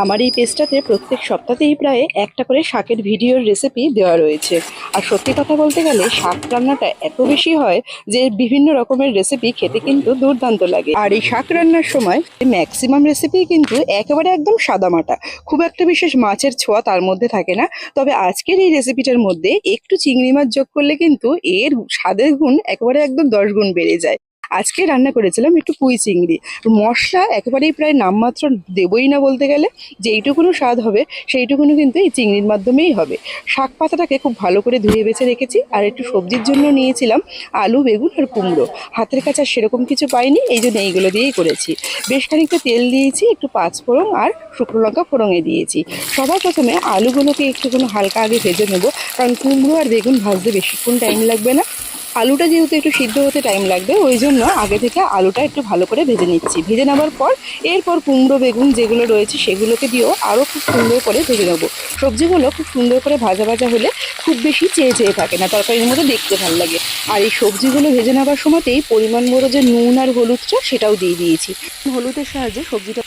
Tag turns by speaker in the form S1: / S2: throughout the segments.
S1: আমার এই পেজটাতে প্রত্যেক সপ্তাহতেই প্রায় একটা করে শাকের ভিডিওর রেসিপি দেওয়া রয়েছে। আর সত্যি কথা বলতে গেলে শাক রান্নাটা এত বেশি হয় যে বিভিন্ন রকমের রেসিপি খেতে কিন্তু দুর্দান্ত লাগে। আর এই শাক রান্নার সময় ম্যাক্সিমাম রেসিপি কিন্তু একেবারে একদম সাদামাটা, খুব একটা বিশেষ মাছের ছোঁয়া তার মধ্যে থাকে না। তবে আজকের এই রেসিপিটার মধ্যে একটু চিংড়ি মাছ যোগ করলে কিন্তু এর স্বাদের গুণ একেবারে একদম 10 গুণ বেড়ে যায়। আজকে রান্না করেছিলাম একটু পুঁই চিংড়ি। মশলা একেবারেই প্রায় নামমাত্র দেবই না বলতে গেলে। যেইটুকুনো স্বাদ হবে সেইটুকুনো কিন্তু এই চিংড়ির মাধ্যমেই হবে। শাক পাতাটাকে খুব ভালো করে ধুয়ে বেছে রেখেছি। আর একটু সবজির জন্য নিয়েছিলাম আলু, বেগুন আর কুমড়ো। হাতের কাছে আর সেরকম কিছু পাইনি, এই জন্য এইগুলো দিয়েই করেছি। বেশ খানিকটা তেল দিয়েছি, একটু পাঁচফোড়ন আর শুকনো লঙ্কা ফোড়নে দিয়েছি। সবার প্রথমে আলুগুলোকে একটুখানি হালকা আগে ভেজে নেবো, কারণ কুমড়ো আর বেগুন ভাজতে বেশিক্ষণ টাইম লাগবে না। আলুটা যেহেতু একটু সিদ্ধ হতে টাইম লাগবে, ওই জন্য আগে থেকে আলুটা একটু ভালো করে ভেজে নিচ্ছি। ভেজে নেওয়ার পর এরপর কুমড়ো বেগুন যেগুলো রয়েছে সেগুলোকে দিয়েও আরও খুব সুন্দর করে ভেজে নেবো। সবজিগুলো খুব সুন্দর করে ভাজা ভাজা হলে খুব বেশি চেয়ে চেয়ে থাকে না, তরকারির মধ্যে দেখতে ভালো লাগে। আর এই সবজিগুলো ভেজে নেওয়ার সময়তেই পরিমাণ মতো যে নুন আর হলুদটা সেটাও দিয়ে দিয়েছি। হলুদের সাহায্যে সবজিটা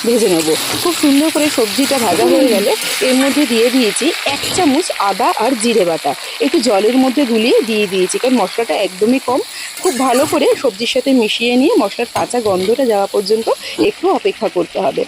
S1: ভেজে নেব। খুব সুন্দর করে সবজিটা ভাজা হয়ে গেলে এর মধ্যে দিয়ে দিয়েছি 1 চামচ আদা আর জিরে বাটা। একটু জলের মধ্যে গুলিয়ে দিয়ে দিয়েছি, কারণ মশলাটা একদমই কম। খুব ভালো করে সবজির সাথে মিশিয়ে নিয়ে মশলার কাঁচা গন্ধটা যাওয়া পর্যন্ত একটু অপেক্ষা করতে হবে।